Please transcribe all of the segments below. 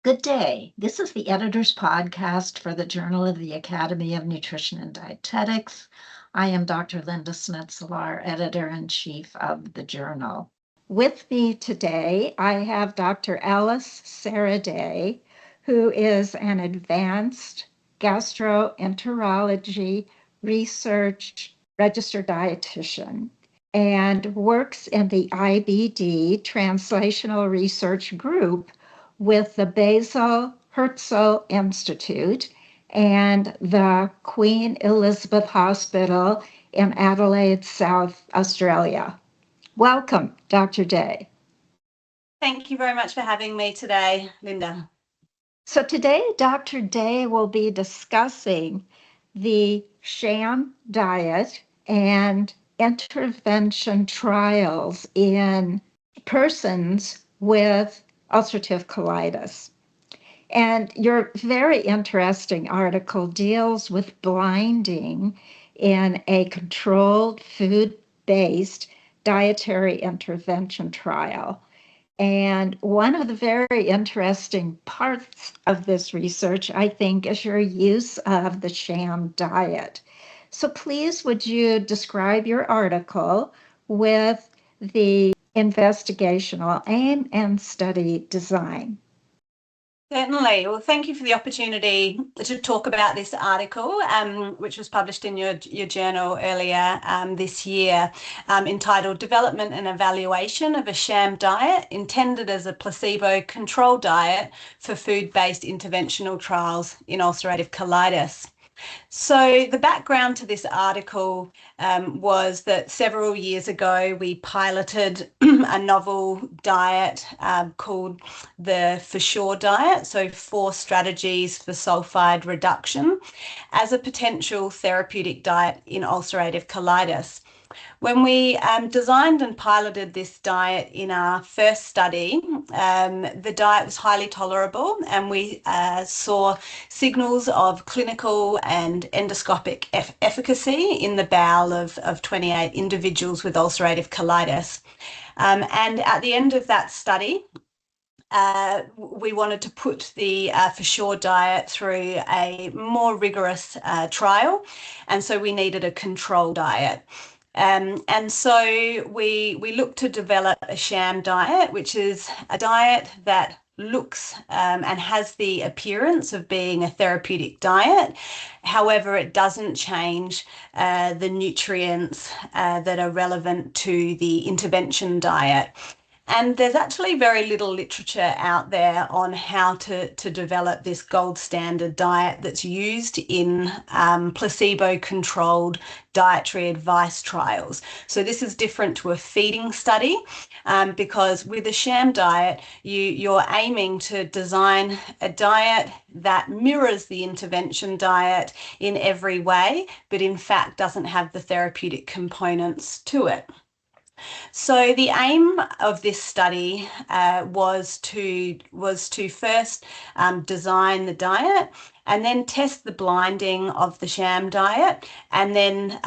Good day. This is the Editor's Podcast for the Journal of the Academy of Nutrition and Dietetics. I am Dr. Linda Snetselaar, Editor-in-Chief of the journal. With me today, I have Dr. Alice Saraday, who is an advanced gastroenterology research registered dietitian and works in the IBD Translational Research Group with the Basil Herzl Institute and the Queen Elizabeth Hospital in Adelaide, South Australia. Welcome, Dr. Day. Thank you very much for having me today, Linda. So today, Dr. Day will be discussing the Sham diet and intervention trials in persons with ulcerative colitis. And your very interesting article deals with blinding in a controlled food-based dietary intervention trial. And one of the very interesting parts of this research, I think, is your use of the Sham diet. So please, would you describe your article with the investigational aim and study design? Certainly. Well, thank you for the opportunity to talk about this article, which was published in your journal earlier this year, entitled Development and Evaluation of a Sham Diet Intended as a Placebo-Control Diet for Food-Based Interventional Trials in Ulcerative Colitis. So the background to this article was that several years ago we piloted a novel diet called the For Sure diet, so 4 strategies for sulfide reduction, as a potential therapeutic diet in ulcerative colitis. When we designed and piloted this diet in our first study, the diet was highly tolerable, and we saw signals of clinical and endoscopic efficacy in the bowel of 28 individuals with ulcerative colitis. And at the end of that study, we wanted to put the For Sure diet through a more rigorous trial, and so we needed a control diet. And so we looked to develop a Sham diet, which is a diet that looks and has the appearance of being a therapeutic diet. However, it doesn't change the nutrients that are relevant to the intervention diet. And there's actually very little literature out there on how to develop this gold standard diet that's used in placebo-controlled dietary advice trials. So this is different to a feeding study because with a Sham diet, you're aiming to design a diet that mirrors the intervention diet in every way, but in fact doesn't have the therapeutic components to it. So the aim of this study was to first design the diet and then test the blinding of the Sham diet, and then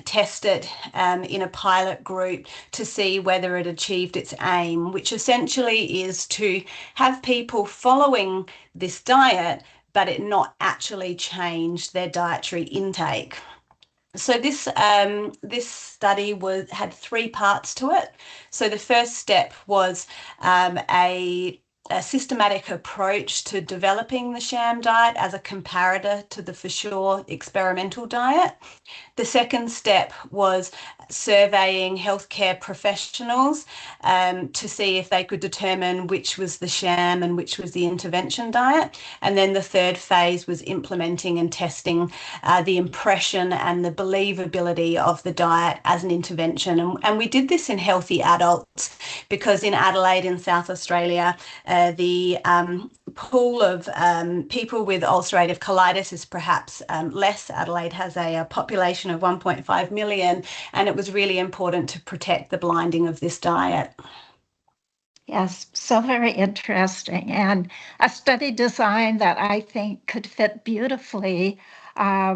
test it in a pilot group to see whether it achieved its aim, which essentially is to have people following this diet, but it not actually change their dietary intake. So this study had 3 parts to it. So the first step was a systematic approach to developing the Sham diet as a comparator to the For Sure experimental diet. The second step was surveying healthcare professionals to see if they could determine which was the Sham and which was the intervention diet. And then the third phase was implementing and testing the impression and the believability of the diet as an intervention. And we did this in healthy adults because in Adelaide in South Australia, the pool of people with ulcerative colitis is perhaps less. Adelaide has a population of 1.5 million, and it was really important to protect the blinding of this diet. Yes, so very interesting, and a study design that I think could fit beautifully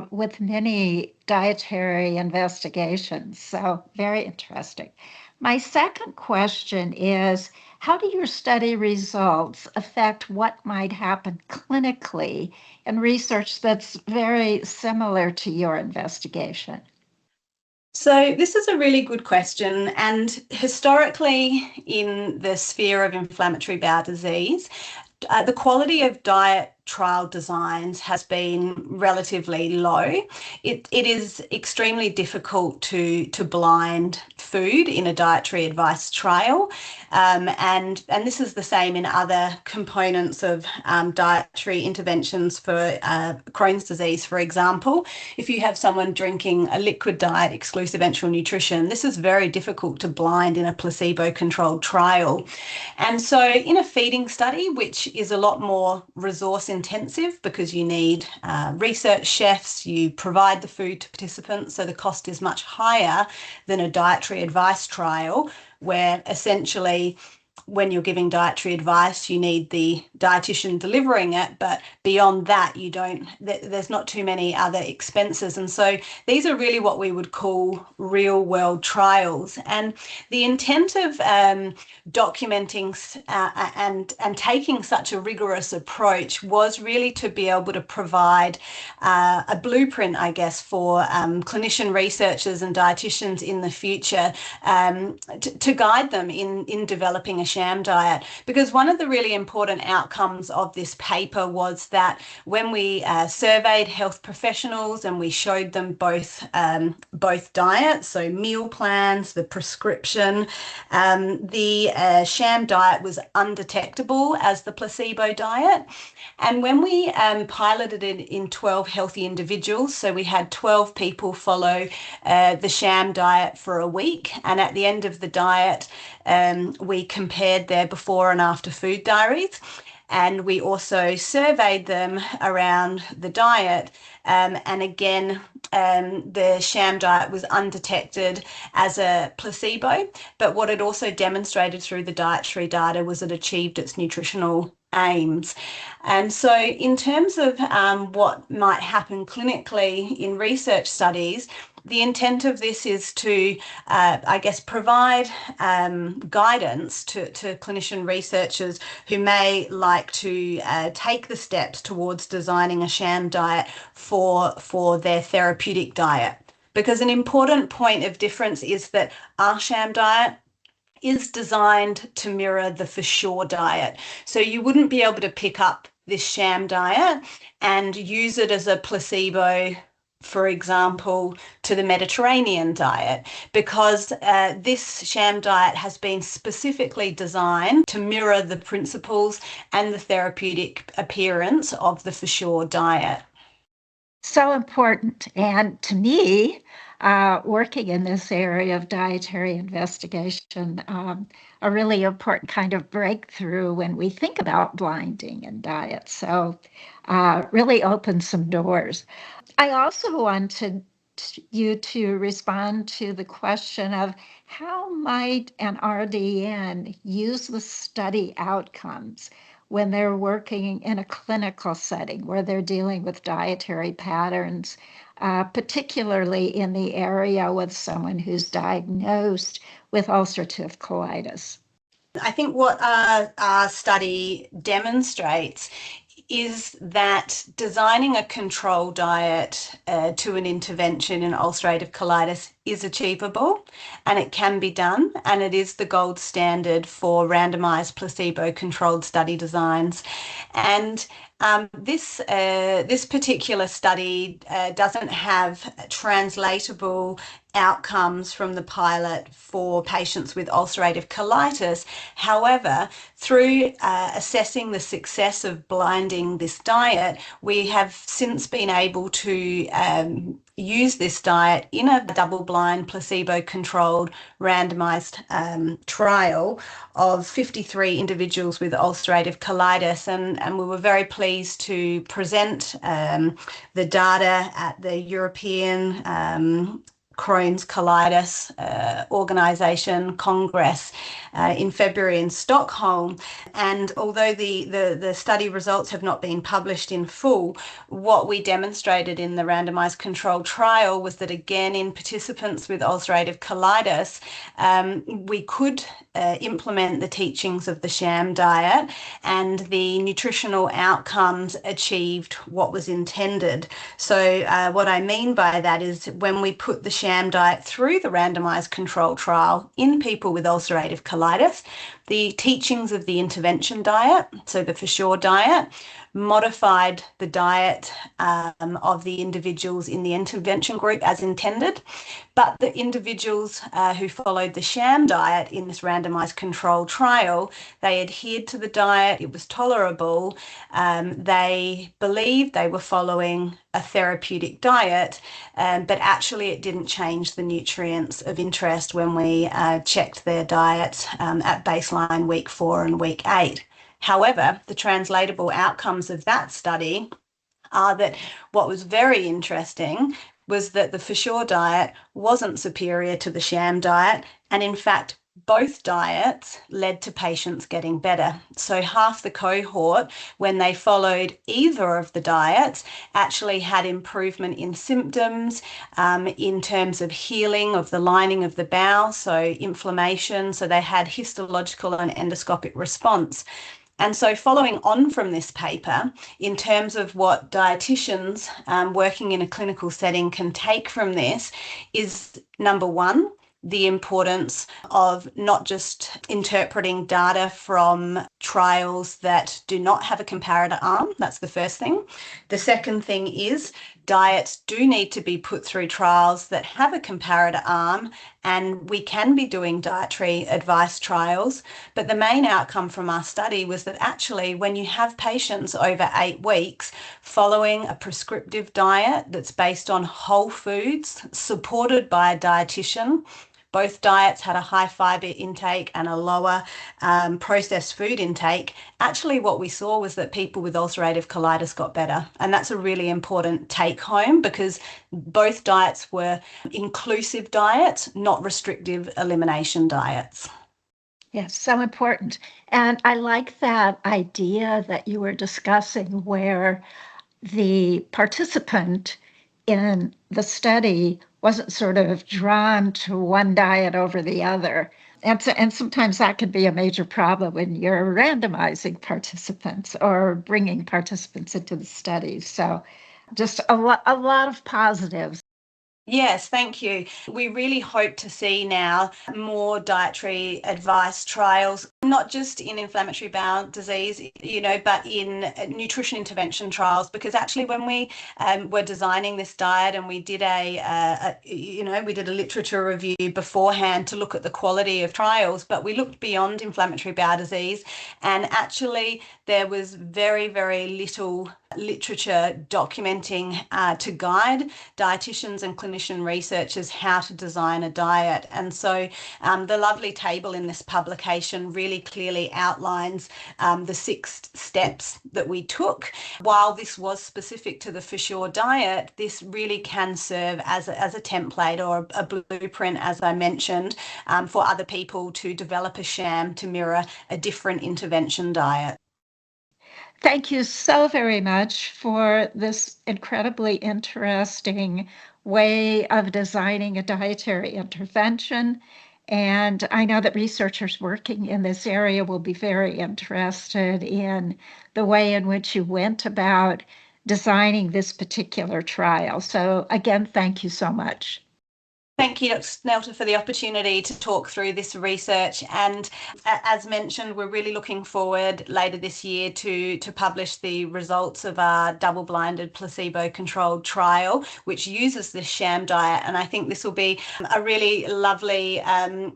with many dietary investigations. So very interesting. My second question is, how do your study results affect what might happen clinically in research that's very similar to your investigation? So this is a really good question. And historically, in the sphere of inflammatory bowel disease, the quality of diet trial designs has been relatively low. It is extremely difficult to blind food in a dietary advice trial. And this is the same in other components of dietary interventions for Crohn's disease, for example. If you have someone drinking a liquid diet, exclusive enteral nutrition, this is very difficult to blind in a placebo-controlled trial. And so in a feeding study, which is a lot more resource intensive because you need research chefs, you provide the food to participants, so the cost is much higher than a dietary advice trial, where essentially when you're giving dietary advice, you need the dietitian delivering it, but beyond that, there's not too many other expenses. And so these are really what we would call real world trials. And the intent of documenting and taking such a rigorous approach was really to be able to provide a blueprint, I guess, for clinician researchers and dietitians in the future to guide them in developing a sham diet. Because one of the really important outcomes of this paper was that when we surveyed health professionals and we showed them both diets, so meal plans, the prescription, the sham diet was undetectable as the placebo diet. And when we piloted it in 12 healthy individuals, so we had 12 people follow the sham diet for a week, and at the end of the diet, we compared their before and after food diaries. And we also surveyed them around the diet. And again, the sham diet was undetected as a placebo. But what it also demonstrated through the dietary data was it achieved its nutritional aims. And so in terms of what might happen clinically in research studies, the intent of this is to, I guess, provide guidance to clinician researchers who may like to take the steps towards designing a sham diet for their therapeutic diet. Because an important point of difference is that our sham diet is designed to mirror the for sure diet. So you wouldn't be able to pick up this sham diet and use it as a placebo, for example, to the Mediterranean diet, because this sham diet has been specifically designed to mirror the principles and the therapeutic appearance of the for sure diet. So important. And to me, working in this area of dietary investigation, a really important kind of breakthrough when we think about blinding in diet. So really opens some doors. I also wanted you to respond to the question of how might an RDN use the study outcomes when they're working in a clinical setting where they're dealing with dietary patterns, particularly in the area with someone who's diagnosed with ulcerative colitis. I think what our study demonstrates is that designing a control diet to an intervention in ulcerative colitis is achievable, and it can be done, and it is the gold standard for randomized placebo-controlled study designs. And this particular study doesn't have translatable outcomes from the pilot for patients with ulcerative colitis. However, through assessing the success of blinding this diet, we have since been able to use this diet in a double-blind, placebo-controlled, randomized trial of 53 individuals with ulcerative colitis, and we were very pleased to present the data at the European Crohn's Colitis Organisation Congress in February in Stockholm. And although the study results have not been published in full, what we demonstrated in the randomized controlled trial was that, again, in participants with ulcerative colitis, we could implement the teachings of the sham diet, and the nutritional outcomes achieved what was intended. So what I mean by that is when we put the sham diet through the randomized control trial in people with ulcerative colitis, the teachings of the intervention diet, so the for sure diet, modified the diet of the individuals in the intervention group as intended. But the individuals who followed the sham diet in this randomized control trial, they adhered to the diet, it was tolerable, they believed they were following a therapeutic diet, but actually it didn't change the nutrients of interest when we checked their diet at baseline week 4 and week 8. However, the translatable outcomes of that study are that what was very interesting was that the for sure diet wasn't superior to the sham diet, and in fact both diets led to patients getting better. So half the cohort, when they followed either of the diets, actually had improvement in symptoms, in terms of healing of the lining of the bowel, so inflammation, so they had histological and endoscopic response. And so following on from this paper, in terms of what dietitians working in a clinical setting can take from this is, number one, the importance of not just interpreting data from trials that do not have a comparator arm. That's the first thing. The second thing is diets do need to be put through trials that have a comparator arm, and we can be doing dietary advice trials. But the main outcome from our study was that actually when you have patients over 8 weeks following a prescriptive diet that's based on whole foods supported by a dietitian, both diets had a high fiber intake and a lower processed food intake. Actually, what we saw was that people with ulcerative colitis got better. And that's a really important take home, because both diets were inclusive diets, not restrictive elimination diets. Yes, so important. And I like that idea that you were discussing where the participant in the study wasn't sort of drawn to one diet over the other. And sometimes that could be a major problem when you're randomizing participants or bringing participants into the study. So just a lot of positives. Yes, thank you. We really hope to see now more dietary advice trials, not just in inflammatory bowel disease, but in nutrition intervention trials, because actually when we were designing this diet and we did we did a literature review beforehand to look at the quality of trials, but we looked beyond inflammatory bowel disease, and actually there was very, very little literature documenting to guide dietitians and clinician researchers how to design a diet. And so the lovely table in this publication really clearly outlines the 6 steps that we took. While this was specific to the for sure diet, this really can serve as a template or a blueprint, as I mentioned, for other people to develop a sham to mirror a different intervention diet. Thank you so very much for this incredibly interesting way of designing a dietary intervention. And I know that researchers working in this area will be very interested in the way in which you went about designing this particular trial. So again, thank you so much. Thank you, Dr. Snetselaar, for the opportunity to talk through this research. And as mentioned, we're really looking forward later this year to publish the results of our double-blinded placebo-controlled trial, which uses this sham diet. And I think this will be a really lovely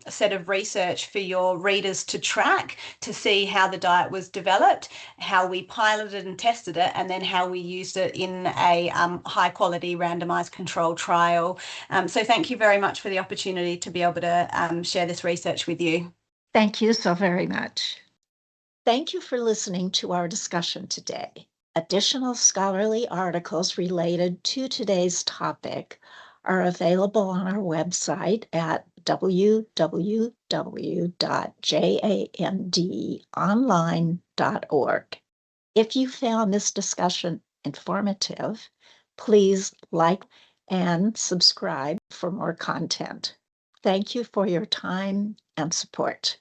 set of research for your readers to track, to see how the diet was developed, how we piloted and tested it, and then how we used it in a high-quality randomized controlled trial. So thank you very much for the opportunity to be able to share this research with you. Thank you so very much. Thank you for listening to our discussion today. Additional scholarly articles related to today's topic are available on our website at www.jandonline.org. If you found this discussion informative, please like and subscribe for more content. Thank you for your time and support.